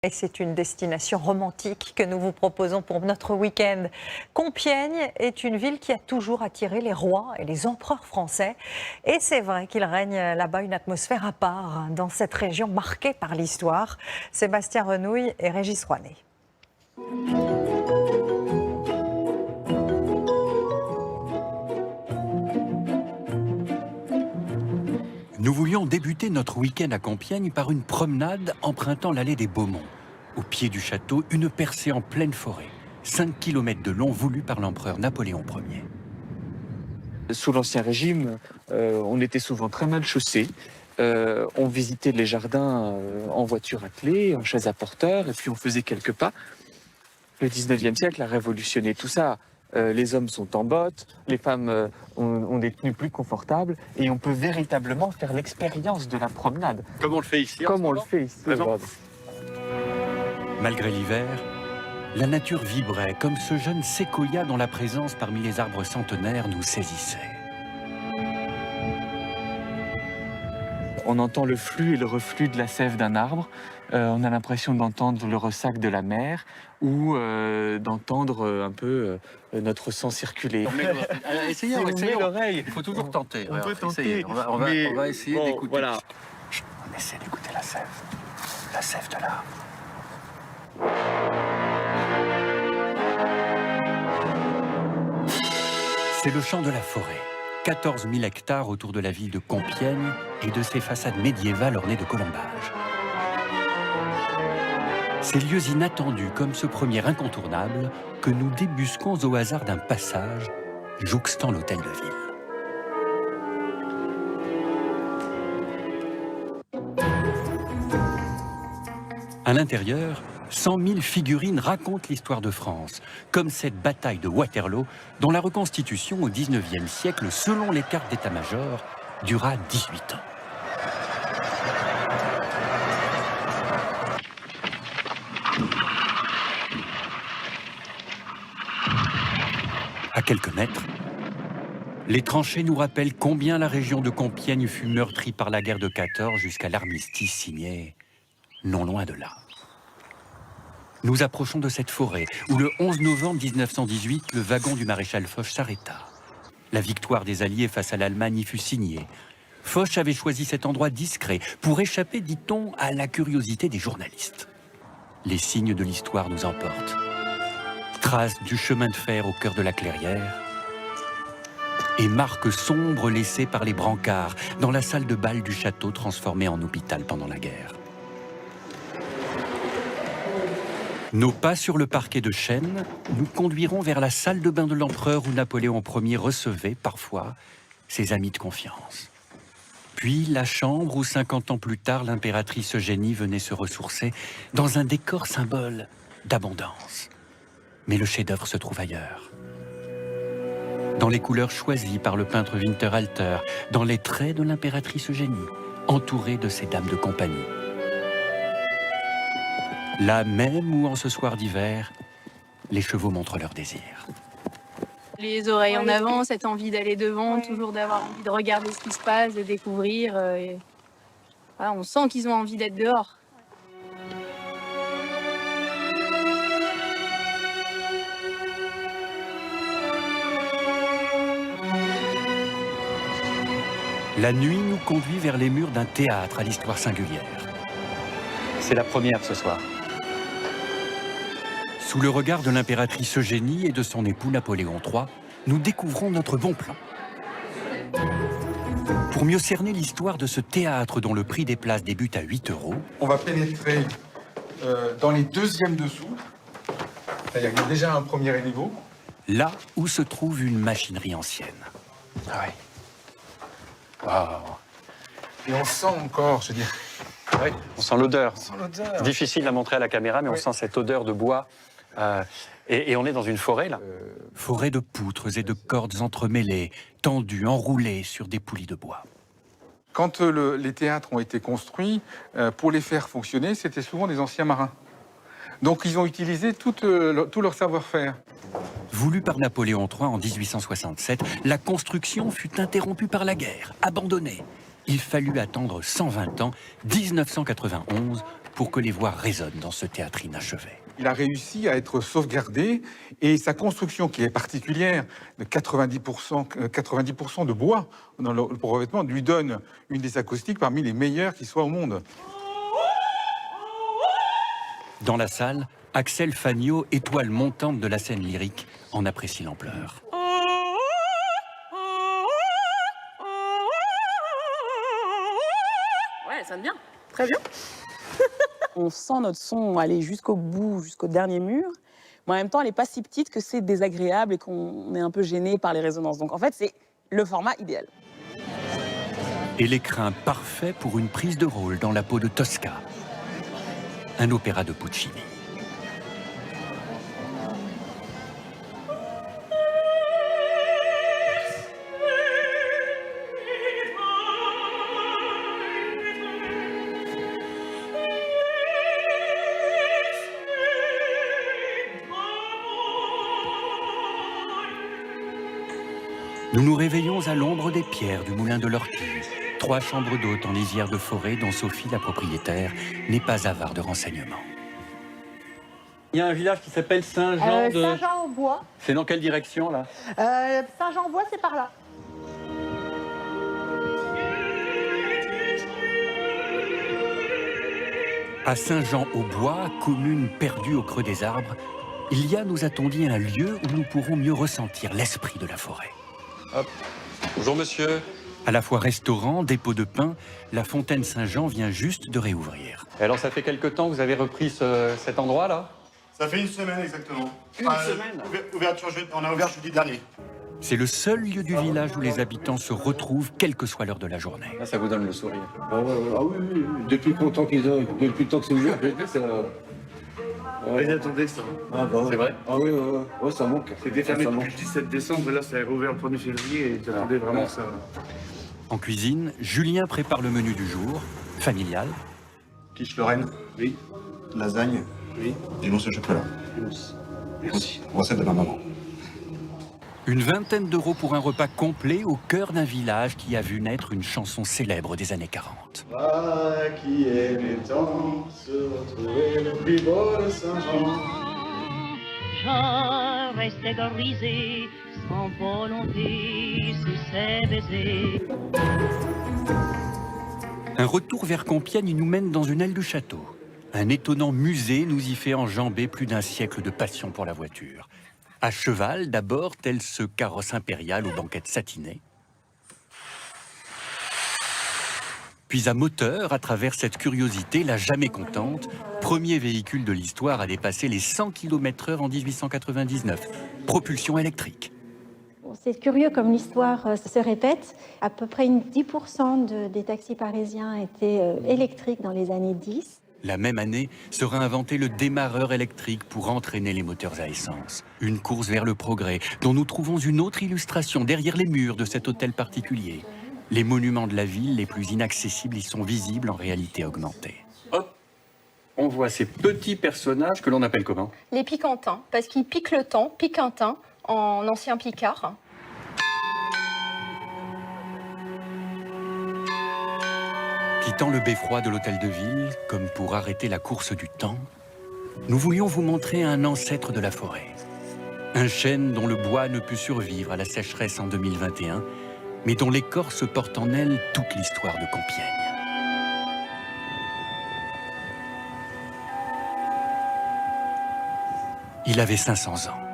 Et c'est une destination romantique que nous vous proposons pour notre week-end. Compiègne est une ville qui a toujours attiré les rois et les empereurs français. Et c'est vrai qu'il règne là-bas une atmosphère à part dans cette région marquée par l'histoire. Sébastien Renouille et Régis Rouanet. Nous voulions débuter notre week-end à Compiègne par une promenade empruntant l'allée des Beaumont. Au pied du château, une percée en pleine forêt, 5 km de long, voulue par l'empereur Napoléon Ier. Sous l'Ancien Régime, on était souvent très mal chaussés. On visitait les jardins en voiture attelée, en chaise à porteur, et puis on faisait quelques pas. Le 19e siècle a révolutionné tout ça. Les hommes sont en bottes, les femmes ont des tenues plus confortables, et on peut véritablement faire l'expérience de la promenade. Comme on le fait ici. Comme on le fait ici aujourd'hui. Malgré l'hiver, la nature vibrait comme ce jeune séquoia dont la présence parmi les arbres centenaires nous saisissait. On entend le flux et le reflux de la sève d'un arbre. On a l'impression d'entendre le ressac de la mer ou d'entendre un peu notre sang circuler. Essayez l'oreille. Il faut toujours tenter. On peut tenter. Essayez. On va essayer d'écouter. Voilà. On essaie d'écouter la sève de l'arbre. C'est le chant de la forêt. 14 000 hectares autour de la ville de Compiègne et de ses façades médiévales ornées de colombages. Ces lieux inattendus comme ce premier incontournable que nous débusquons au hasard d'un passage jouxtant l'hôtel de ville. À l'intérieur, 100 000 figurines racontent l'histoire de France, comme cette bataille de Waterloo, dont la reconstitution au XIXe siècle, selon les cartes d'état-major, dura 18 ans. À quelques mètres, les tranchées nous rappellent combien la région de Compiègne fut meurtrie par la guerre de 14 jusqu'à l'armistice signé non loin de là. Nous approchons de cette forêt où le 11 novembre 1918, le wagon du maréchal Foch s'arrêta. La victoire des Alliés face à l'Allemagne y fut signée. Foch avait choisi cet endroit discret pour échapper, dit-on, à la curiosité des journalistes. Les signes de l'histoire nous emportent. Traces du chemin de fer au cœur de la clairière et marques sombres laissées par les brancards dans la salle de bal du château transformé en hôpital pendant la guerre. Nos pas sur le parquet de chêne nous conduiront vers la salle de bain de l'empereur où Napoléon Ier recevait, parfois, ses amis de confiance. Puis la chambre où, 50 ans plus tard, l'impératrice Eugénie venait se ressourcer dans un décor symbole d'abondance. Mais le chef-d'œuvre se trouve ailleurs. Dans les couleurs choisies par le peintre Winterhalter, dans les traits de l'impératrice Eugénie, entourée de ses dames de compagnie. Là même où, en ce soir d'hiver, les chevaux montrent leur désir. Les oreilles en avant, cette envie d'aller devant, toujours d'avoir envie de regarder ce qui se passe, de découvrir. Voilà, on sent qu'ils ont envie d'être dehors. La nuit nous conduit vers les murs d'un théâtre à l'histoire singulière. C'est la première ce soir. Sous le regard de l'impératrice Eugénie et de son époux Napoléon III, nous découvrons notre bon plan. Pour mieux cerner l'histoire de ce théâtre dont le prix des places débute à 8 €, on va pénétrer dans les deuxièmes dessous. C'est-à-dire qu'il y a déjà un premier niveau. là où se trouve une machinerie ancienne. Ah oui. Waouh. Et on sent encore, je veux dire. Oui, on sent l'odeur. On sent l'odeur. Difficile à montrer à la caméra, mais on sent cette odeur de bois. Et on est dans une forêt, là. Forêt de poutres et de cordes entremêlées, tendues, enroulées sur des poulies de bois. Quand les théâtres ont été construits, pour les faire fonctionner, c'était souvent des anciens marins. Donc ils ont utilisé tout leur savoir-faire. Voulu par Napoléon III en 1867, la construction fut interrompue par la guerre, abandonnée. Il fallut attendre 120 ans, 1991, pour que les voix résonnent dans ce théâtre inachevé. Il a réussi à être sauvegardé et sa construction, qui est particulière, de 90% de bois dans le revêtement, lui donne une des acoustiques parmi les meilleures qui soient au monde. Dans la salle, Axel Fagnot, étoile montante de la scène lyrique, en apprécie l'ampleur. Ouais, ça sonne bien, très bien. On sent notre son aller jusqu'au bout, jusqu'au dernier mur, mais en même temps, elle n'est pas si petite que c'est désagréable et qu'on est un peu gêné par les résonances. Donc en fait, c'est le format idéal. Et l'écrin parfait pour une prise de rôle dans la peau de Tosca, un opéra de Puccini. Nous nous réveillons à l'ombre des pierres du moulin de l'Ortie. 3 chambres d'hôtes en lisière de forêt dont Sophie, la propriétaire, n'est pas avare de renseignements. Il y a un village qui s'appelle Saint-Jean de... Saint-Jean-au-Bois. C'est dans quelle direction, là? Saint-Jean-au-Bois, c'est par là. À Saint-Jean-au-Bois, commune perdue au creux des arbres, il y a, nous a-t-on dit, un lieu où nous pourrons mieux ressentir l'esprit de la forêt. Hop. Bonjour, monsieur. À la fois restaurant, dépôt de pain, la fontaine Saint-Jean vient juste de réouvrir. Et alors, ça fait quelque temps que vous avez repris cet endroit-là? Ça fait une semaine exactement. Une semaine On a ouvert jeudi dernier. C'est le seul lieu du village où les habitants se retrouvent, quelle que soit l'heure de la journée. Là, ça vous donne le sourire. Ah oui. Depuis le temps qu'ils ont, depuis le temps que c'est ouvert, ça... Ils attendaient ça. Ah bah C'est vrai? Ah oui, ouais, ça manque. C'était fermé depuis le 17 décembre, là ça a rouvert le 1er février et ils attendaient vraiment ça. En cuisine, Julien prépare le menu du jour, familial. Quiche Lorraine. Oui. Lasagne. Oui. Et mousse au chocolat. Merci. Recette de ma maman. Une vingtaine d'euros pour un repas complet au cœur d'un village qui a vu naître une chanson célèbre des années 40. Ah, qui aimait tant se retrouver le plus beau de Saint-Jean. Je restais grisé, sans volonté, sous ses baisers. Un retour vers Compiègne nous mène dans une aile du château. Un étonnant musée nous y fait enjamber plus d'un siècle de passion pour la voiture. À cheval, d'abord, tel ce carrosse impérial aux banquettes satinées. Puis à moteur, à travers cette curiosité, la jamais contente, premier véhicule de l'histoire à dépasser les 100 km/h en 1899. Propulsion électrique. C'est curieux comme l'histoire se répète. À peu près 10% des taxis parisiens étaient électriques dans les années 10. La même année sera inventé le démarreur électrique pour entraîner les moteurs à essence. Une course vers le progrès, dont nous trouvons une autre illustration derrière les murs de cet hôtel particulier. Les monuments de la ville les plus inaccessibles y sont visibles en réalité augmentée. Hop, on voit ces petits personnages que l'on appelle comment? Les piquantins, parce qu'ils piquent le temps, piquantin, en ancien picard. Quittant le beffroi de l'hôtel de ville, comme pour arrêter la course du temps, nous voulions vous montrer un ancêtre de la forêt. Un chêne dont le bois ne put survivre à la sécheresse en 2021, mais dont l'écorce porte en elle toute l'histoire de Compiègne. Il avait 500 ans.